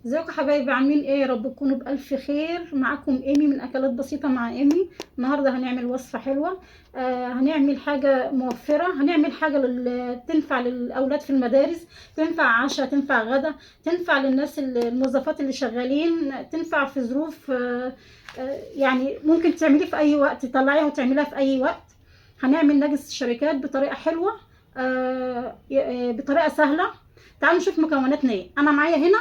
ازيكم يا حبايبي، عاملين ايه؟ يا رب تكونوا بالف خير. معاكم ايمي من اكلات بسيطه مع ايمي. النهارده هنعمل وصفه حلوه. هنعمل حاجه موفره، هنعمل حاجه تنفع للاولاد في المدارس، تنفع عشاء، تنفع غدا، تنفع للناس الموظفات اللي شغالين، تنفع في ظروف يعني ممكن تعمليه في اي وقت، تطلعيها وتعمليها في اي وقت. هنعمل نجس الشركات بطريقه حلوه، بطريقه سهله. تعالوا نشوف مكوناتنا ايه. انا معايا هنا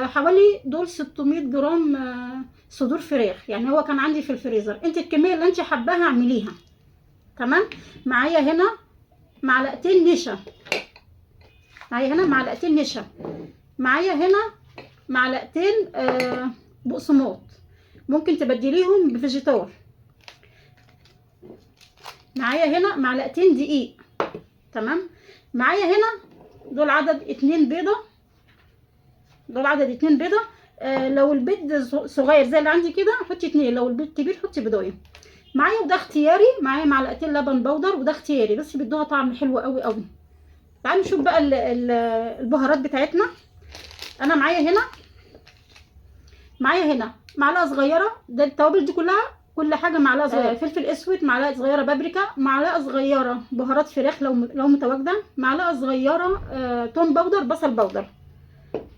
حوالي دول 600 جرام صدور فراخ، يعني هو كان عندي في الفريزر. انت الكميه اللي انت حباها اعمليها. تمام. معايا هنا معلقتين نشا، معايا هنا معلقتين نشا، معايا هنا معلقتين بقسماط، ممكن تبدليهم بفيجيتار. معايا هنا معلقتين دقيق. تمام. معايا هنا دول عدد 2 بيضه، دول عدد 2 بيضه. لو البيض صغير زي اللي عندي كده حطي 2، لو البيض كبير حطي بيضايه. معايا وده اختياري، معايا معلقتين لبن بودر وده اختياري، بس بيدوها طعم حلو قوي قوي. تعالوا نشوف بقى البهارات بتاعتنا. انا معايا هنا معلقه صغيره، ده التوابل دي كلها، كل حاجه معلقه صغيره. فلفل اسود معلقه صغيره، بابريكا معلقه صغيره، بهارات فراخ لو متواجده، معلقه صغيره توم باودر، بصل باودر.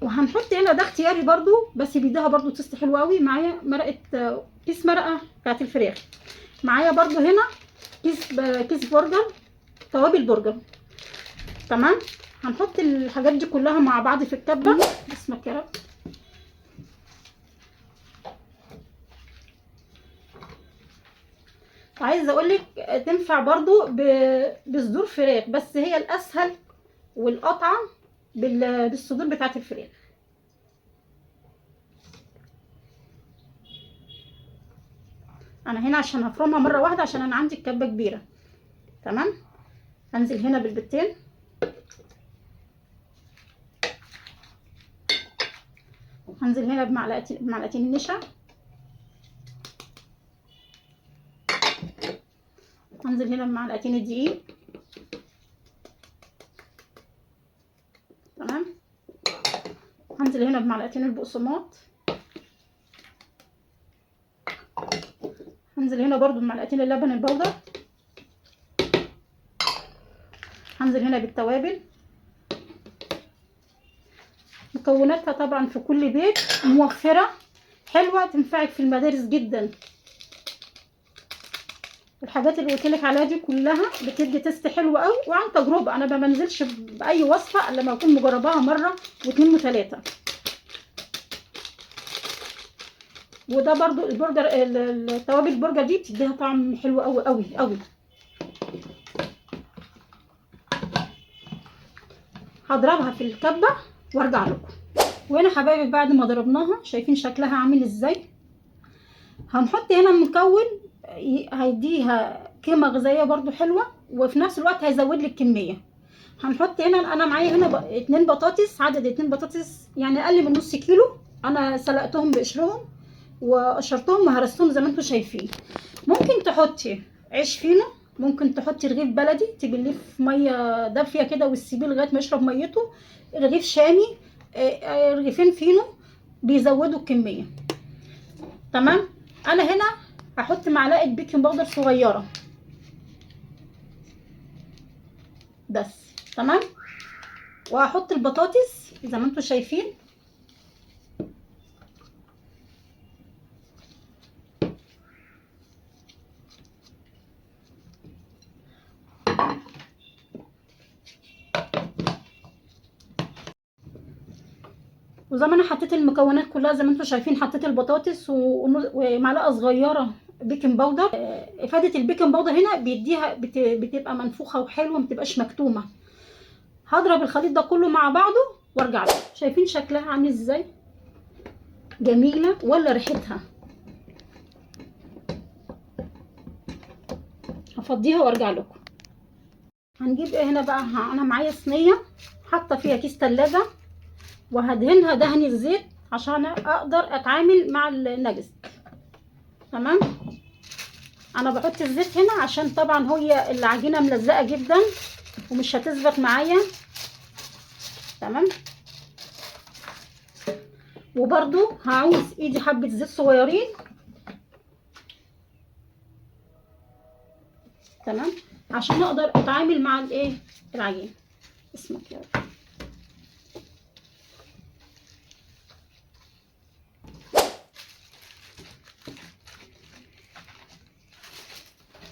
وهنحط هنا ده اختياري برضو، بس بيديها برضو تست حلو قوي. معايا مرقه كيس مرقه بتاعت الفراخ. معايا برضو هنا كيس برجر، توابل برجر. تمام. هنحط الحاجات دي كلها مع بعض في الكبه. بسمك يا رب. عايزه اقولك تنفع برضو بصدور فراخ، بس هي الاسهل والقطعه بالصدور بتاعت الفراخ. انا هنا عشان هفرمها مره واحده، عشان انا عندي الكبه كبيره. تمام. هنزل هنا بالبيضتين، هنزل هنا بمعلقتين النشا، هنزل هنا بمعلقتين الدقيق. تمام. هنزل هنا بمعلقتين البقسماط، هنزل هنا برضو بمعلقتين اللبن البودر، هنزل هنا بالتوابل. مكوناتها طبعا في كل بيت، موفرة حلوة، تنفعك في المدارس جدا. الحاجات اللي قلتلك عليها دي كلها بتدي تست حلو قوي، وعن تجربة. انا ما بنزلش باي وصفة الا لما اكون مجرباها مرة واثنين وثلاثة. وده برضو البرجر، التوابل البرجر دي بتديها طعم حلو قوي قوي قوي. هضربها في الكبة وارجع لكم. وهنا حبايبي بعد ما ضربناها، شايفين شكلها عامل ازاي؟ هنحط هنا مكون هيديها قيمة غذائية برضو حلوة، وفي نفس الوقت هيزود لك كمية. هنحط هنا، انا معايا هنا 2 بطاطس، عدد 2 بطاطس يعني اقل من نص كيلو. انا سلقتهم بقشرهم وقشرتهم وهرستهم زي ما انتم شايفين. ممكن تحطي عيش فينو، ممكن تحطي رغيف بلدي تبليه في ميه دافيه كده وتسيبيه لغايه ما يشرب ميته. رغيف شامي، رغيفين فينو بيزودوا الكميه. تمام. انا هنا هحط معلقه بيكنج باودر صغيره بس. تمام. وهحط البطاطس زي ما انتم شايفين. وزي ما انا حطيت المكونات كلها زي ما انتم شايفين، حطيت البطاطس ومعلقه صغيره بيكنج باودر. افاده البيكنج باودر هنا بيديها بتبقى منفوخه وحلوه، ما بتبقاش مكتومه. هضرب الخليط ده كله مع بعضه وارجع لكم. شايفين شكلها عامل ازاي؟ جميله ولا ريحتها؟ هفضيها وارجع لكم. هنجيب ايه هنا بقى؟ انا معايا صينيه حاطه فيها كيس تلاجة، وهدهنها دهن الزيت عشان اقدر اتعامل مع النجس. تمام. انا بحط الزيت هنا عشان طبعا هي العجينه ملزقه جدا ومش هتثبت معايا. تمام. وبرضو هعوز ايدي حبه زيت صغيرين. تمام، عشان اقدر اتعامل مع الايه العجين. اسمك يا رب.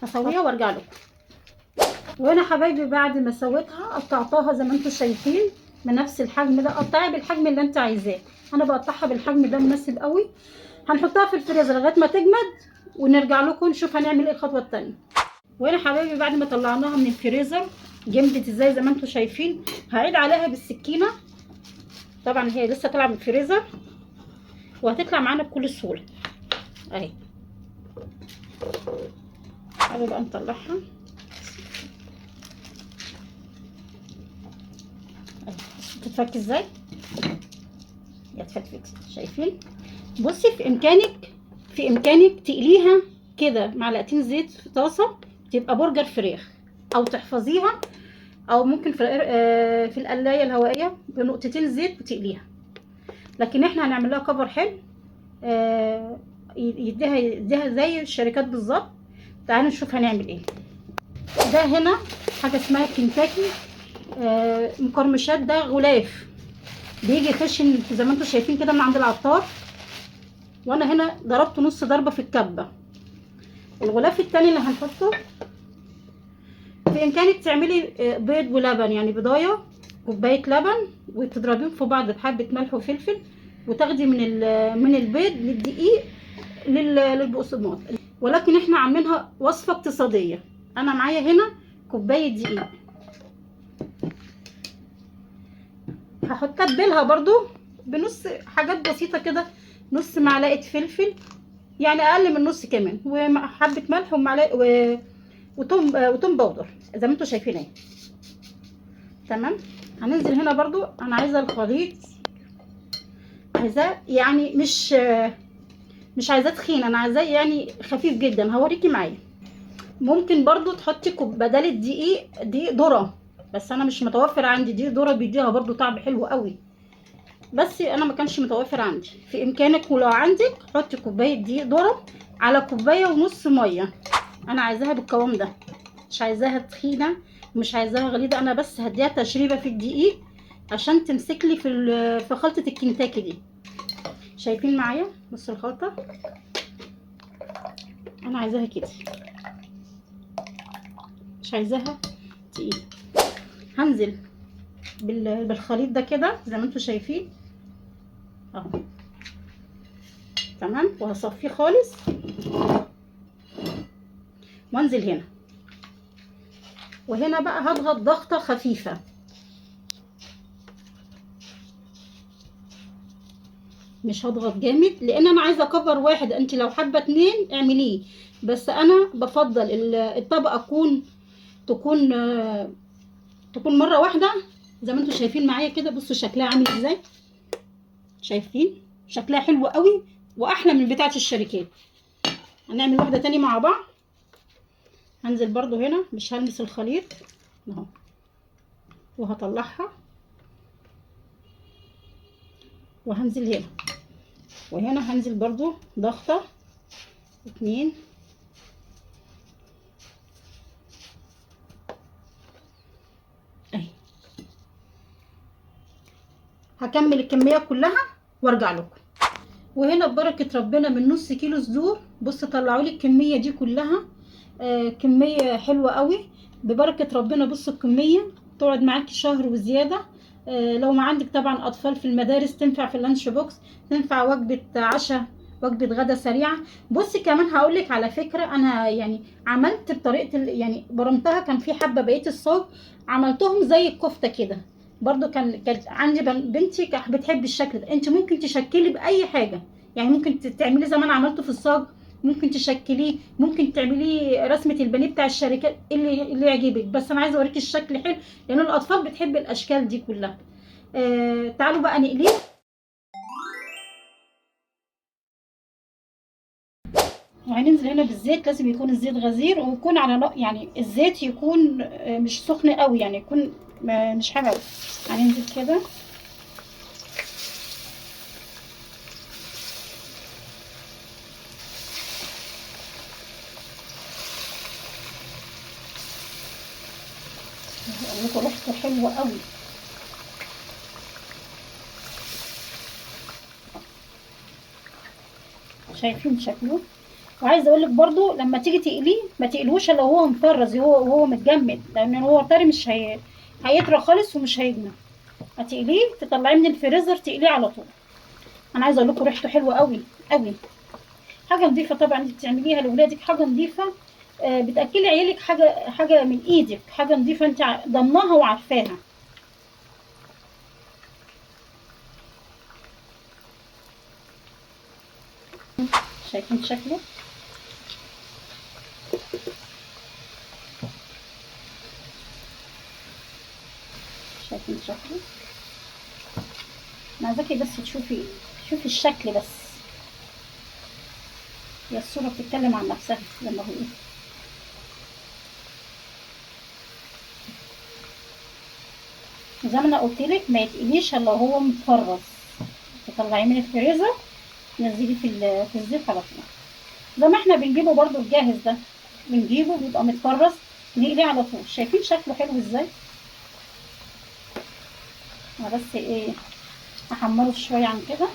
هسويها وارجع لكم. وانا حبايبي بعد ما سويتها قطعتها زي ما انتم شايفين بنفس الحجم ده. قطعي بالحجم اللي انت عايزاه، انا بقطعها بالحجم ده مناسب قوي. هنحطها في الفريزر لغايه ما تجمد ونرجع لكم نشوف هنعمل ايه الخطوه الثانيه. وانا حبايبي بعد ما طلعناها من الفريزر جمدت ازاي زي ما انتم شايفين. هعيد عليها بالسكينه، طبعا هي لسه طالعه من الفريزر وهتطلع معانا بكل سهوله اهي. تعالوا بقى نطلعها. تتفك ازاي؟ يا تفكفك، شايفين؟ بصي في امكانك تقليها كده معلقتين زيت في طاسه تبقى برجر فراخ، او تحفظيها، او ممكن في القلايه الهوائيه بنقطتين زيت وتقليها. لكن احنا هنعمل لها كفر حلو يديها زي الشركات بالظبط. تعالوا نشوف هنعمل ايه. ده هنا حاجه اسمها كنتاكي مقرمشات، ده غلاف بيجي خشن زي ما انتم شايفين كده من عند العطار، وانا هنا ضربته نص ضربه في الكبه. الغلاف التاني اللي هنحطه في امكانك تعملي بيض ولبن، يعني بضايه كوبايه لبن وتضربيهم في بعض بحبه ملح وفلفل، وتاخدي من البيض للدقيق للبقسماط. ولكن احنا عاملينها وصفه اقتصاديه. انا معايا هنا كوبايه دقيق، هحط اتبلها برضو بنص حاجات بسيطه كده، نص معلقه فلفل، يعني اقل من نص كمان، وحبه ملح ومعلقه وتوم باودر زي ما انتم شايفين اهي. تمام، هننزل هنا برضو. انا عايزه الخليط، عايزاه يعني مش عايزاه تخين، انا عايزاه يعني خفيف جدا. هوريكي معايا. ممكن برضو تحطي بدل الدقيق دقيق ذره، بس انا مش متوفر عندي دقيق ذره، بيديها برضو طعم حلو قوي، بس انا ما كانش متوفر عندي. في امكانك ولو عندك حطي كوبايه دقيق ذره على كوبايه ونص ميه. انا عايزاها بالقوام ده، مش عايزاها تخينه ومش عايزاها غليظه، انا بس هديها تشريبه في الدقيق عشان تمسك لي في خلطه الكنتاكي دي. شايفين معايا؟ بصوا الخلطه انا عايزاها كده، مش عايزاها تقيله. هنزل بالخليط ده كده زي ما انتم شايفين اهو. تمام، وهصفيه خالص وانزل هنا. وهنا بقى هضغط ضغطه خفيفه، مش هضغط جامد لان انا عايزه اكبر واحد. انت لو حابه اتنين اعمليه، بس انا بفضل الطبقه تكون مره واحده زي ما انتم شايفين معايا كده. بصوا شكلها عامل ازاي، شايفين شكلها حلو قوي واحلى من بتاعه الشركات. هنعمل واحده تاني مع بعض. هنزل برضو هنا، مش هلمس الخليط اهو، وهطلعها وهنزل هنا. وهنا هنزل برضو ضغطه اتنين. اهي هكمل الكميه كلها وارجع لكم. وهنا ببركه ربنا من نص كيلو صدور، بص طلعوا لي الكميه دي كلها. كميه حلوه قوي ببركه ربنا. بصوا الكميه تقعد معاكي شهر وزياده. لو ما عندك طبعا اطفال في المدارس تنفع في اللانش بوكس، تنفع وجبه عشاء، وجبه غدا سريعه. بصي كمان هقول لك على فكره، انا يعني عملت بطريقه يعني برمتها. كان في حبه بقيه الصاج عملتهم زي الكفته كده برضو. كانت عندي بنتي كانت بتحب الشكل ده. انت ممكن تشكلي باي حاجه، يعني ممكن تعملي زي ما انا عملته في الصاج، ممكن تشكليه، ممكن تعمليه رسمه البانيه بتاع الشركات اللي يعجبك. بس انا عايزه اوريكي الشكل حلو لان الاطفال بتحب الاشكال دي كلها. تعالوا بقى نقليه. وهننزل هنا بالزيت. لازم يكون الزيت غزير ويكون على يعني الزيت يكون مش سخن قوي، يعني يكون مش حامي. هننزل كده حلو قوي. شايفين شكله؟ وعايزه اقول لك برضو لما تيجي تقليه ما تقلوش الا وهو مفرز، وهو متجمد، لان هو طري مش هيطرى خالص ومش هيجمد. هتقليه تطلعيه من الفريزر تقليه على طول. انا عايزه اقول لكم ريحته حلوه قوي قوي. حاجه نظيفه طبعا انت بتعمليها لاولادك، حاجه نظيفه. بتاكلي عيالك حاجه من ايدك، حاجه نظيفه انت ضمناها وعارفاها. شايفين شكله؟ شايفين شكله؟ انا عايزاكي بس تشوفي الشكل بس. هي الصوره بتتكلم عن نفسها لما هو زي ما انا قلت لك ما يتقليش الا هو متفرز. تطلعيه من الفريزر تنزليه في الزيت على طول، زي ما احنا بنجيبه برضو الجاهز ده، بنجيبه بيبقى متفرز نقليه على طول. شايفين شكله حلو ازاي؟ انا بس ايه احمره شويه عن كده.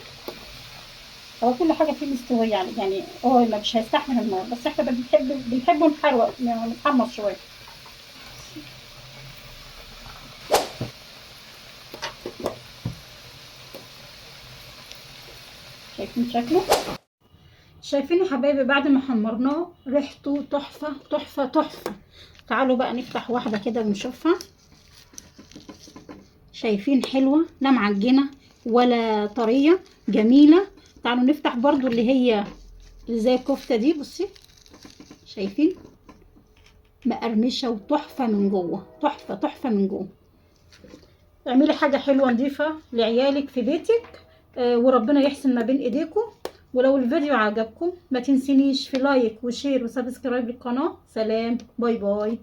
هو كل حاجه فيه مستويه يعني هو مش هيستحمل النار، بس احنا بنحبه نحروق يعني نتحمر شويه. شايفين شكله؟ شايفين يا حبايبي بعد ما حمرناه ريحته تحفه تحفه تحفه. تعالوا بقى نفتح واحده كده ونشوفها. شايفين حلوه، لا معجنه ولا طريه، جميله. تعالوا نفتح برضو اللي هي اللي زي الكفته دي. بصي شايفين؟ مقرمشه وتحفه من جوه، تحفه تحفه من جوه. اعملي حاجه حلوه نضيفه لعيالك في بيتك، وربنا يحسن ما بين ايديكم. ولو الفيديو عجبكم ما تنسينيش في لايك وشير وسبسكرايب للقناه. سلام، باي باي.